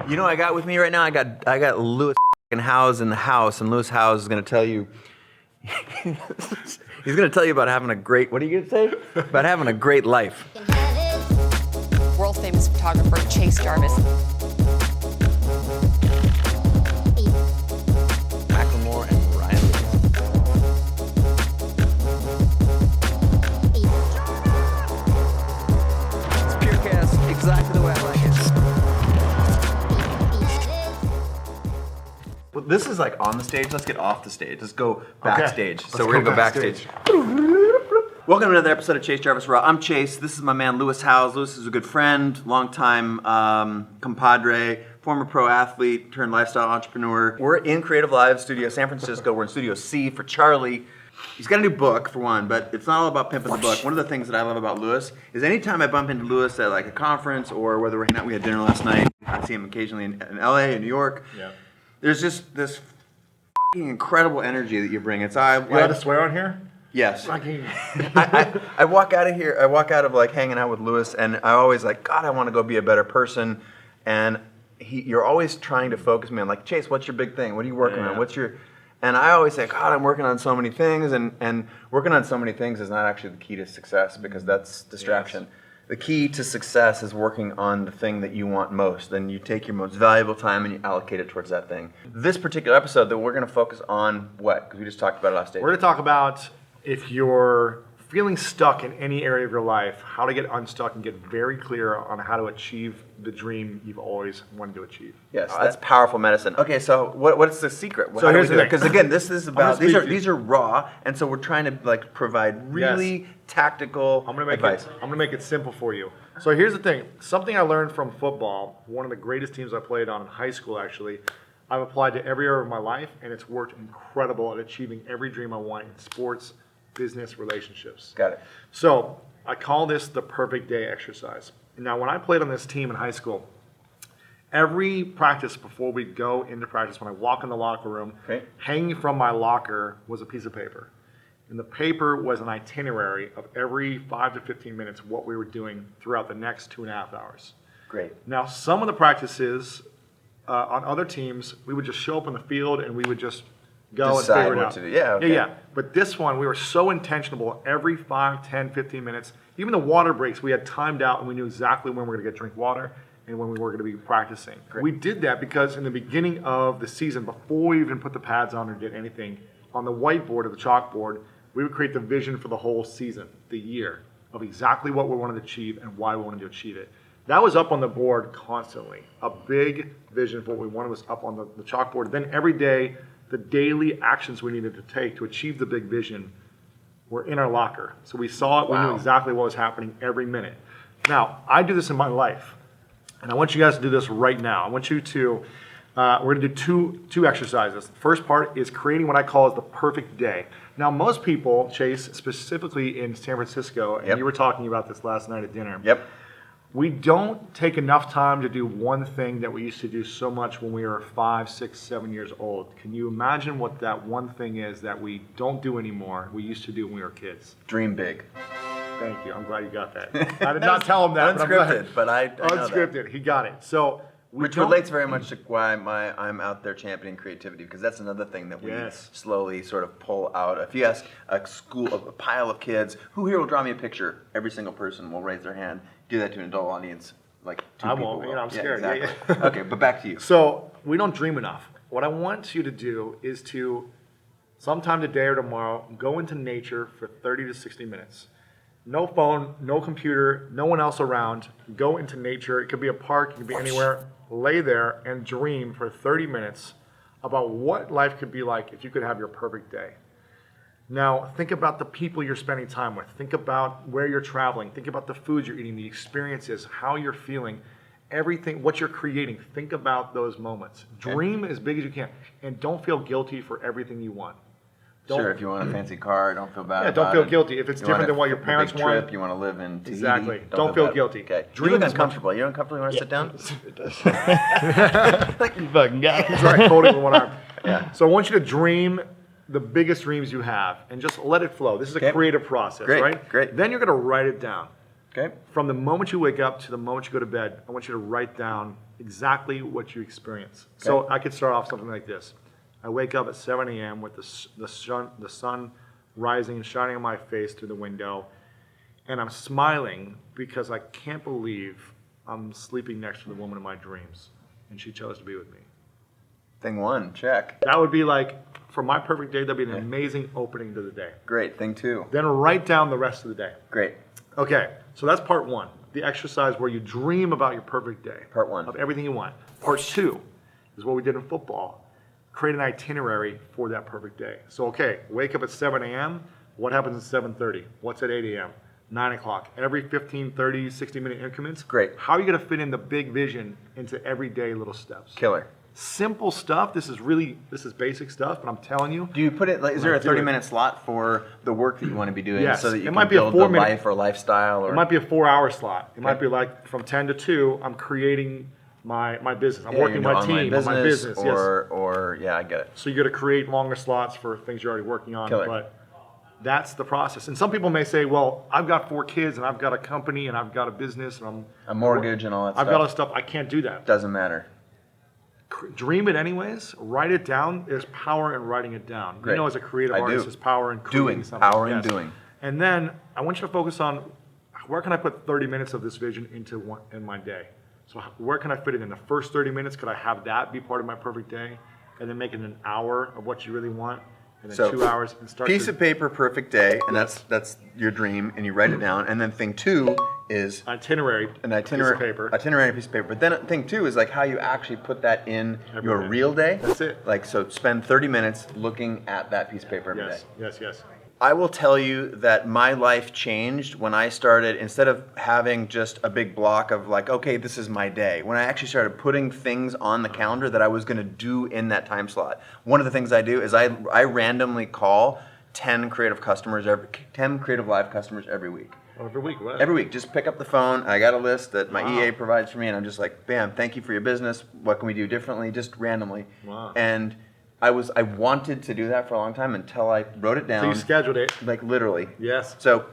You know what I got with me right now? I got Lewis Howes in the house, and Lewis Howes is going to tell you. He's going to tell you about having a great. What are you going to say? About having a great life. World famous photographer ChaseJarvis. Macklemore and Riley. It's Purecast, exactly the way I like it. Well, this is like on the stage. Let's get off the stage. Let's go backstage. Okay. So we're gonna go backstage. Welcome to another episode of Chase Jarvis Raw. I'm Chase. This is my man Lewis Howes. Lewis is a good friend, longtime compadre, former pro athlete turned lifestyle entrepreneur. We're in CreativeLive Studio San Francisco. We're in Studio C for Charlie. He's got a new book for one, but it's not all about pimping the book. One of the things that I love about Lewis is anytime I bump into Lewis at like a conference or whether we're hanging out, we had dinner last night. I see him occasionally in LA, in New York. Yeah. There's just this incredible energy that you bring. It's You allowed to swear on here? Yes. I walk out of here. I walk out of like hanging out with Lewis, and I always like, God, I want to go be a better person. And you're always trying to focus me on like, Chase, what's your big thing? What are you working on? What's your? And I always say, God, I'm working on so many things, and working on so many things is not actually the key to success because that's distraction. Yes. The key to success is working on the thing that you want most. Then you take your most valuable time and you allocate it towards that thing. This particular episode, that we're going to focus on what? Because we just talked about it last day. We're going to talk about if you're feeling stuck in any area of your life, how to get unstuck and get very clear on how to achieve the dream you've always wanted to achieve. Yes, that's powerful medicine. Okay, so what's the secret? So here's the thing. Because again, this is about these are raw, and so we're trying to like provide really tactical advice. I'm gonna make it simple for you. So here's the thing. Something I learned from football, one of the greatest teams I played on in high school actually, I've applied to every area of my life, and it's worked incredible at achieving every dream I want in sports, business, relationships. Got it. So I call this the perfect day exercise. Now, when I played on this team in high school, every practice before we go into practice, when I walk in the locker room, hanging from my locker was a piece of paper. And the paper was an itinerary of every 5 to 15 minutes what we were doing throughout the next 2.5 hours. Great. Now, some of the practices on other teams, we would just show up on the field and we would just go and figure it out. Yeah. But this one, we were so intentional. Every 5, 10, 15 minutes, even the water breaks, we had timed out and we knew exactly when we were going to drink water and when we were going to be practicing. Great. We did that because in the beginning of the season, before we even put the pads on or did anything, on the whiteboard or the chalkboard, we would create the vision for the whole season, the year, of exactly what we wanted to achieve and why we wanted to achieve it. That was up on the board constantly. A big vision for what we wanted was up on the chalkboard. Then every day, the daily actions we needed to take to achieve the big vision were in our locker. So we saw it, we knew exactly what was happening every minute. Now, I do this in my life, and I want you guys to do this right now. I want you to, we're gonna do two exercises. The first part is creating what I call the perfect day. Now, most people, Chase, specifically in San Francisco, and you were talking about this last night at dinner. We don't take enough time to do one thing that we used to do so much when we were 5, 6, 7 years old. Can you imagine what that one thing is that we don't do anymore, we used to do when we were kids? Dream big. Thank you. I'm glad you got that. I did not tell him that. Unscripted, but I know unscripted. that. He got it. So which relates very much to why I'm out there championing creativity, because that's another thing that we slowly sort of pull out. If you ask a pile of kids, who here will draw me a picture? Every single person will raise their hand. Do that to an adult audience, like two people. I won't. I'm scared. Exactly. Okay, but back to you. So we don't dream enough. What I want you to do is to, sometime today or tomorrow, go into nature for 30 to 60 minutes. No phone, no computer, no one else around. Go into nature. It could be a park. It could be anywhere. Lay there and dream for 30 minutes about what life could be like if you could have your perfect day. Now, think about the people you're spending time with. Think about where you're traveling. Think about the food you're eating, the experiences, how you're feeling, everything, what you're creating. Think about those moments. Dream as big as you can, and don't feel guilty for everything you want. Sure, if you want a fancy car, don't feel bad about it. Don't feel guilty. If it's different than what your parents want. Trip, you want to live in Tahiti. Exactly. Don't feel guilty. Okay. You look uncomfortable. Are you uncomfortable? You want to sit down? It does. Like you fucking guy. He's right, holding with one arm. So I want you to dream the biggest dreams you have and just let it flow. This is a creative process, right? Great. Then you're going to write it down. Okay. From the moment you wake up to the moment you go to bed, I want you to write down exactly what you experience. Okay. So I could start off something like this. I wake up at 7 a.m. with the sun rising and shining on my face through the window, and I'm smiling because I can't believe I'm sleeping next to the woman of my dreams, and she chose to be with me. Thing one, check. That would be like, for my perfect day, that'd be an amazing opening to the day. Great, thing two. Then write down the rest of the day. Great. Okay, so that's part one, the exercise where you dream about your perfect day. Part one. Of everything you want. Part two is what we did in football. Create an itinerary for that perfect day. So, okay, wake up at 7 a.m. What happens at 7:30? What's at 8 a.m.? 9 o'clock. Every 15, 30, 60-minute increments. Great. How are you going to fit in the big vision into everyday little steps? Killer. Simple stuff. This is basic stuff, but I'm telling you. Do you put it, like, is there a 30-minute slot for the work that you want to be doing? Yes. So that you It can might be a build the 4-minute life or lifestyle? Or... It might be a 4-hour slot. It might be like from 10 to 2, I'm creating my business. I'm working my team on my business. Or yeah, I get it. So you got to create longer slots for things you're already working on. Killer. But that's the process. And some people may say, well, I've got 4 kids and I've got a company and I've got a business and a mortgage and all that stuff. I've got all that stuff. I can't do that. Doesn't matter. Dream it anyways. Write it down. There's power in writing it down. Great. You know, as a creative artist, there's power in creating doing. something. Power in doing. And then I want you to focus on where can I put 30 minutes of this vision in my day. So where can I fit it in? The first 30 minutes, could I have that be part of my perfect day? And then make it an hour of what you really want, and then 2 hours, and start. Piece of paper, perfect day, and that's your dream, and you write it down. And then thing two is itinerary. An itinerary, piece of paper. Itinerary, piece of paper. But then thing two is like how you actually put that in your real day. That's it. Like, so spend 30 minutes looking at that piece of paper every day. Yes. I will tell you that my life changed when I started, instead of having just a big block of like, okay, this is my day, when I actually started putting things on the calendar that I was going to do in that time slot. One of the things I do is I randomly call 10 CreativeLive customers every week. Every week, what? Every week, just pick up the phone. I got a list that my EA provides for me, and I'm just like, bam, thank you for your business. What can we do differently? Just randomly. Wow. And I wanted to do that for a long time until I wrote it down. So you scheduled it. Like literally. Yes. So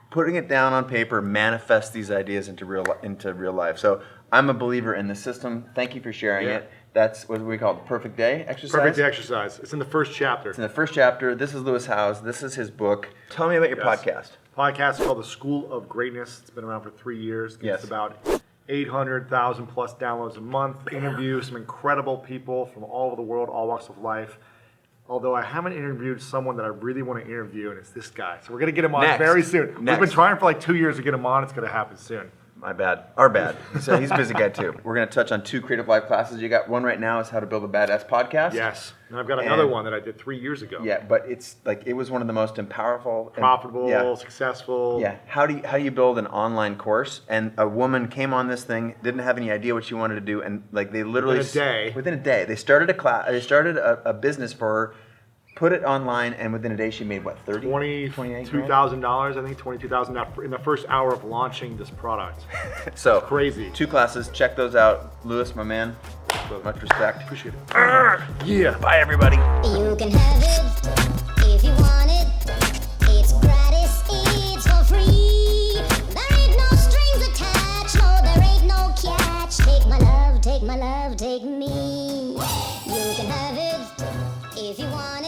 putting it down on paper manifests these ideas into real life. So I'm a believer in the system. Thank you for sharing it. That's what we call the perfect day exercise. Perfect day exercise. It's in the first chapter. It's in the first chapter. This is Lewis Howes. This is his book. Tell me about your podcast. Podcast is called The School of Greatness. It's been around for 3 years. Yes. It's about 800,000 plus downloads a month. Interview some incredible people from all over the world, all walks of life. Although I haven't interviewed someone that I really want to interview, and it's this guy. So we're going to get him on very soon. We've been trying for like 2 years to get him on. It's going to happen soon. My bad. Our bad. So he's a busy guy too. We're going to touch on 2 CreativeLive classes. You got one right now is how to build a badass podcast. Yes. And I've got another one that I did 3 years ago. Yeah, but it's like it was one of the most powerful, profitable, successful. Yeah. How do you build an online course? And a woman came on this thing, didn't have any idea what she wanted to do, and like they literally within a day they started a class. They started a business for her. Put it online, and within a day she made what, $22,000, I think $22,000 in the first hour of launching this product. So it's crazy. 2 classes, check those out. Lewis, my man, much respect. Appreciate it. Yeah. Bye, everybody. You can have it if you want it. It's gratis, it's for free. There ain't no strings attached, no, there ain't no catch. Take my love, take me. You can have it if you want it.